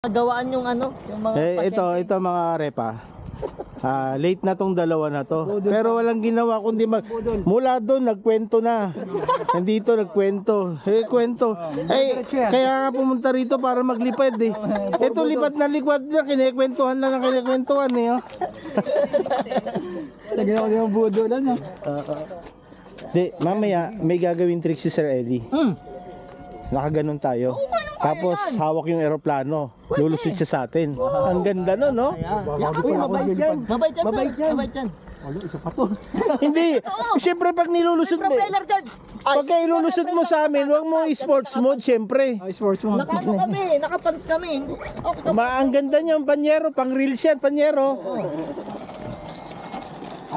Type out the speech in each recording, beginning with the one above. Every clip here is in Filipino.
Gawaan yung ano, yung mga ito mga repa. Late na tong dalawa na to. Pero walang ginawa kundi mula doon nagkwento na. Nandito nagkwento. Kwento. Kaya nga pumunta rito para maglipad eh. Ito lipat na likwad na, kinikwentuhan lang ng kinikwentuhan eh. Lagyan ko yung budo lang. Mamaya may gagawin trick si Sir Eddie. Nakaganon tayo. Tapos hawak yung eroplano. Lulusot siya sa atin. Ang ganda nun, no? Uy, mabait yan. Mabait yan, mabait yan. Mabait yan. Isa pa to. Hindi. Siyempre pag nilulusot mo, pagka ilulusot mo sa amin, huwag mo i-sports mode, siyempre. Sports mo. Nakano kami, nakapants kami. Ang ganda niya, panyero. Pang reels yan, panyero.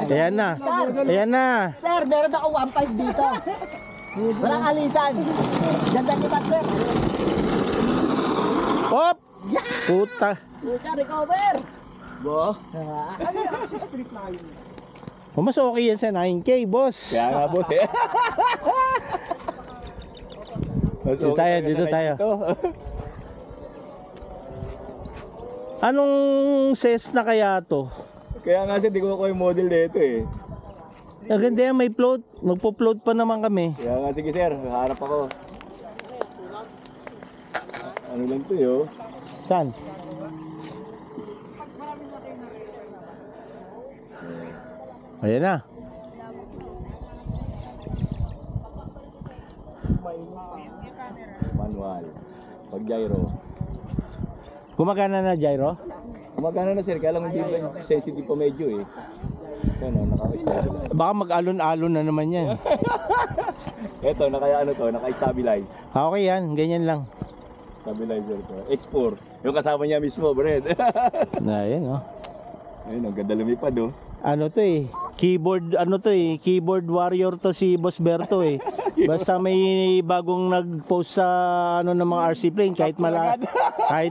Ayan na. Ayan na. Sir, meron ako 1.5 dito. Walang alisan. Ganda ni sir. Hop! Puta. Puta, recover. Bo. Ano yung kasi street line? Mas okay yan sa 9K, boss. Kaya nga boss eh. Dito tayo. Anong ses na kaya to? Kaya nga di ko yung model dito eh. Ang ganda yan, may float. Magpo-float pa naman kami. Kaya nga sige sir, harap ako. Ano lang to yo? Saan? Ayan na. Manual. Pag gyro. Gumagana na gyro? Gumagana na sir, kaya lang hindi ba sensitive pa medyo eh. Ano, naka-stabilize. Baka mag-alon-alon na naman yan. Ito, naka-stabilize. Okay yan, ganyan lang. Stabilizer ko. X4. Yung kasama niya mismo, Brad. Ayan, oh. Ayun, ang ganda lumipad, oh. Ano to eh? Keyboard warrior to si Boss Berto eh. Basta may bagong nag-post sa ng mga RC plane kahit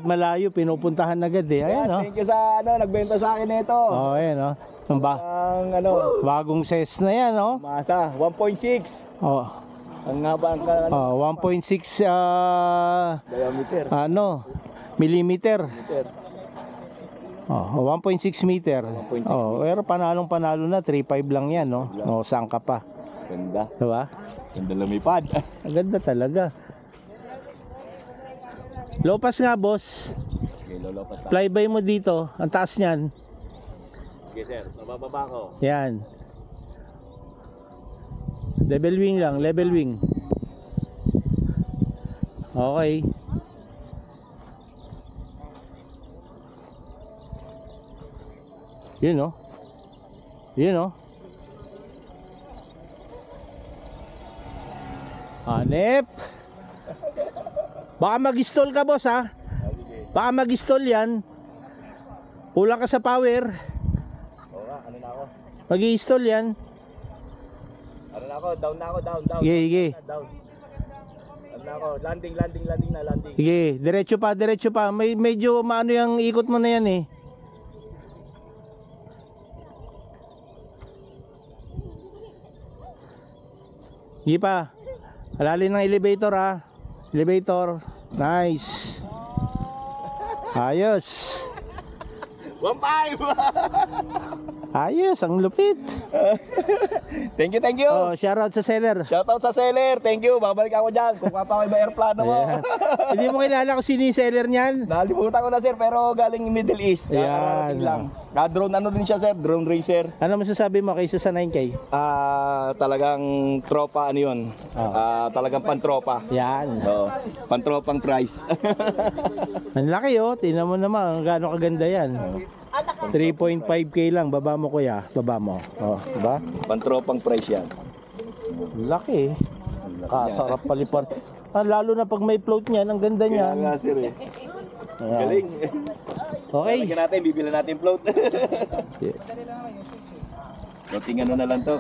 malayo pinupuntahan agad eh. Ayan, oh. Thank you sa nagbenta sa akin nito. Oh, ayan, oh. Bagong ses na yan, oh. Masa, 1.6. Oh. Ang haba ang 1.6 diameter. millimeter. Oh, 1.6 meter. Oh, pero panalo na, 3.5 lang yan, no? Oh, saan ka pa? Ganda. Diba? Ganda lumipad. Ang ganda talaga. Lopas nga, boss. Okay, lolopat tayo. Flyby mo dito. Ang taas niyan. Sige sir, mabababa ko. Yan. Level wing lang, level wing. Okay. Yun, oh. Yun, oh. Hanep. Baka mag-stall ka, boss, ha? Baka mag-stall yan. Kulang ka sa power. Oo nga, ano na ako? Mag-i-stall yan. Ano na ako? Down na ako, down. Sige. Down. Ano na ako? Landing na. Sige, diretso pa. Medyo maano yung ikot mo na yan eh. Sige pa. Halalin ng elevator, ha. Elevator. Nice. Ayos. 1.5. Ayos, ang lupit. Thank you. Oh, shoutout sa seller. Shoutout sa seller. Thank you. Babalik ako dyan. Kung pa ako iba airplano mo. Hindi mo kilala kung sino yung seller niyan? Nalimutan ko na sir, pero galing Middle East. Yan. Lang. Drone din siya sir, drone racer. Ano masasabi mo kaysa sa 9K? Talagang tropa yun. Talagang pantropa. Yan. Pantropang price. Ang laki, oh. Tingnan mo naman gaano kaganda yan. 3.5K lang. Baba mo, kuya. Baba mo. Oh, diba? Pantropang price yan. Laki, eh. Kasarap palipad. Lalo na pag may float niyan, ang ganda niyan. Kaya nga sir eh. Galing. Okay. Bibilan natin float. Floating ano na lang to.